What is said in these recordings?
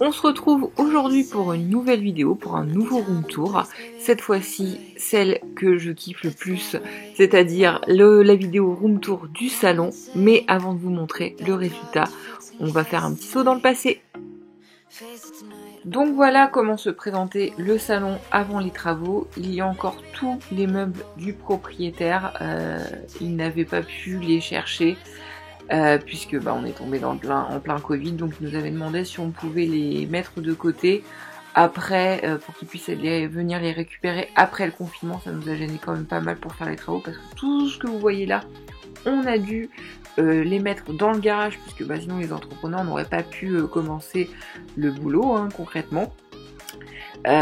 On se retrouve aujourd'hui pour une nouvelle vidéo, pour un nouveau room tour. Cette fois-ci, celle que je kiffe le plus, c'est-à-dire la vidéo room tour du salon. Mais avant de vous montrer le résultat, on va faire un petit saut dans le passé. Donc voilà comment se présentait le salon avant les travaux. Il y a encore tous les meubles du propriétaire. Il n'avait pas pu les chercher. Puisque on est tombé en plein Covid, donc il nous avait demandé si on pouvait les mettre de côté après pour qu'ils puissent venir les récupérer après le confinement. Ça nous a gêné quand même pas mal pour faire les travaux parce que tout ce que vous voyez là, on a dû les mettre dans le garage puisque sinon les entrepreneurs n'auraient pas pu commencer le boulot concrètement.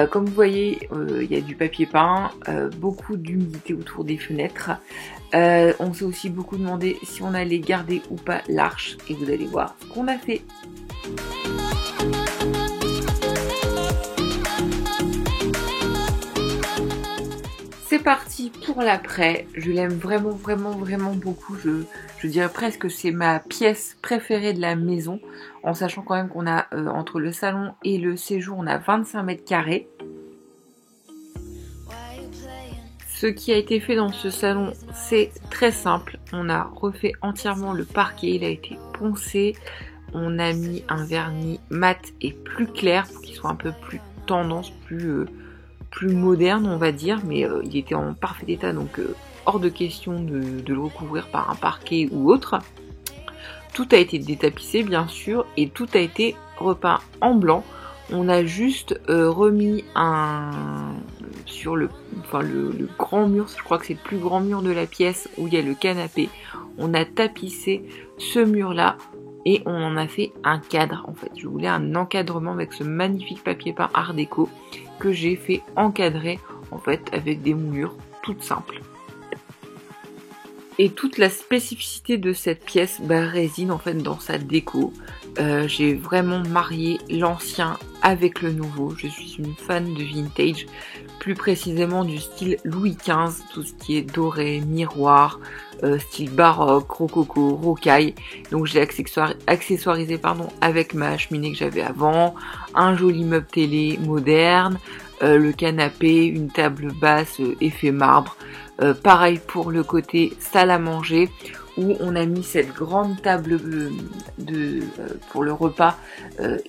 Comme vous voyez, il y a du papier peint, beaucoup d'humidité autour des fenêtres. On s'est aussi beaucoup demandé si on allait garder ou pas l'arche et vous allez voir ce qu'on a fait. C'est parti pour l'après. Je l'aime vraiment beaucoup. Je dirais presque que c'est ma pièce préférée de la maison, en sachant quand même qu'on a entre le salon et le séjour, on a 25 mètres carrés. Ce qui a été fait dans ce salon, c'est très simple. On a refait entièrement le parquet, il a été poncé. On a mis un vernis mat et plus clair pour qu'il soit un peu plus tendance, plus moderne on va dire. Mais il était en parfait état, donc hors de question de le recouvrir par un parquet ou autre. Tout a été détapissé bien sûr et tout a été repeint en blanc. On a juste remis sur le grand mur, je crois que c'est le plus grand mur de la pièce où il y a le canapé. On a tapissé ce mur là et on en a fait un cadre en fait. Je voulais un encadrement avec ce magnifique papier peint art déco que j'ai fait encadrer en fait avec des moulures toutes simples. Et toute la spécificité de cette pièce réside en fait dans sa déco. J'ai vraiment marié l'ancien avec le nouveau. Je suis une fan de vintage, plus précisément du style Louis XV, tout ce qui est doré, miroir, style baroque, rococo, rocaille. Donc j'ai accessoirisé avec ma cheminée que j'avais avant, un joli meuble télé moderne, le canapé, une table basse effet marbre. Pareil pour le côté salle à manger où on a mis cette grande table pour le repas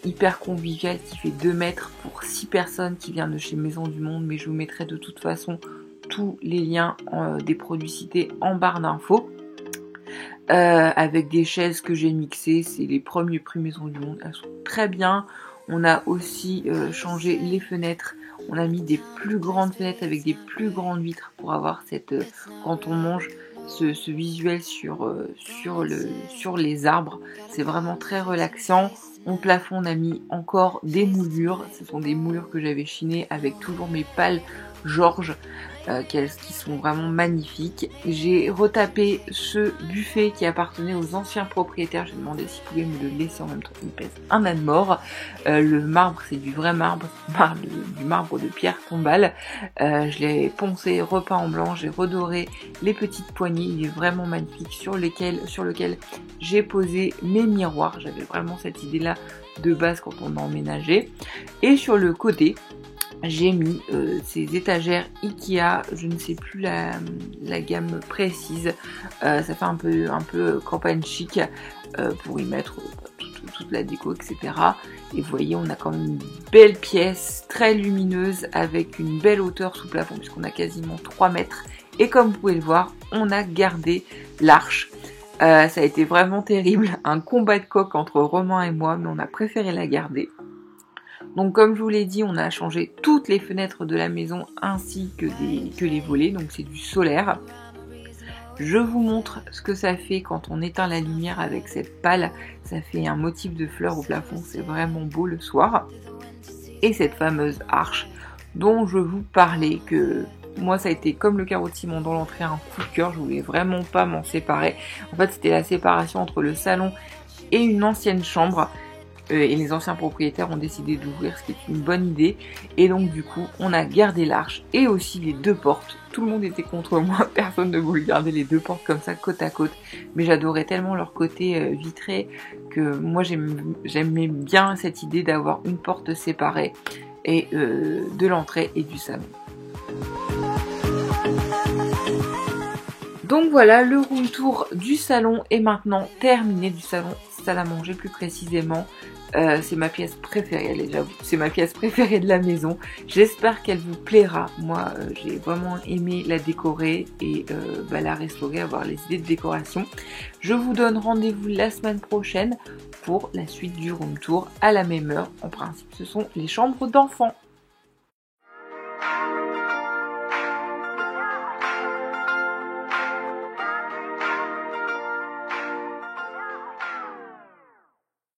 hyper convivial qui fait 2 mètres pour 6 personnes qui vient de chez Maison du Monde, mais je vous mettrai de toute façon tous les liens des produits cités en barre d'infos. Avec des chaises que j'ai mixées, c'est les premiers prix Maison du Monde, elles sont très bien. On a aussi changé les fenêtres. On a mis des plus grandes fenêtres avec des plus grandes vitres pour avoir quand on mange, ce visuel sur les arbres. C'est vraiment très relaxant. Au plafond, on a mis encore des moulures. Ce sont des moulures que j'avais chinées avec toujours mes pales Georges qui sont vraiment magnifiques. J'ai retapé ce buffet qui appartenait aux anciens propriétaires. J'ai demandé s'ils pouvaient me le laisser en même temps. Il pèse un âne mort. Le marbre, c'est du vrai marbre, du marbre de Pierre Tombal. Je l'ai poncé, repeint en blanc. J'ai redoré les petites poignées. Il est vraiment magnifique sur lequel j'ai posé mes miroirs. J'avais vraiment cette idée-là de base quand on a emménagé. Et sur le côté, j'ai mis ces étagères Ikea, je ne sais plus la gamme précise, ça fait un peu campagne chic pour y mettre toute la déco, etc. Et vous voyez, on a quand même une belle pièce, très lumineuse, avec une belle hauteur sous plafond, puisqu'on a quasiment 3 mètres. Et comme vous pouvez le voir, on a gardé l'arche. Ça a été vraiment terrible, un combat de coq entre Romain et moi, mais on a préféré la garder. Donc comme je vous l'ai dit, on a changé toutes les fenêtres de la maison ainsi que les volets, donc c'est du solaire. Je vous montre ce que ça fait quand on éteint la lumière avec cette pale. Ça fait un motif de fleurs au plafond, c'est vraiment beau le soir. Et cette fameuse arche dont je vous parlais, que moi ça a été comme le carreau de ciment dans l'entrée, un coup de cœur, je voulais vraiment pas m'en séparer. En fait c'était la séparation entre le salon et une ancienne chambre. et les anciens propriétaires ont décidé d'ouvrir, ce qui est une bonne idée. Et donc du coup, on a gardé l'arche et aussi les 2 portes. Tout le monde était contre moi, personne ne voulait garder les 2 portes comme ça côte à côte. Mais j'adorais tellement leur côté vitré que moi j'aimais bien cette idée d'avoir une porte séparée et de l'entrée et du salon. Donc voilà, le room tour du salon est maintenant terminé, du salon salle à manger plus précisément. C'est ma pièce préférée, allez, j'avoue, c'est ma pièce préférée de la maison. J'espère qu'elle vous plaira. Moi, j'ai vraiment aimé la décorer et la restaurer, avoir les idées de décoration. Je vous donne rendez-vous la semaine prochaine pour la suite du room tour à la même heure. En principe, ce sont les chambres d'enfants.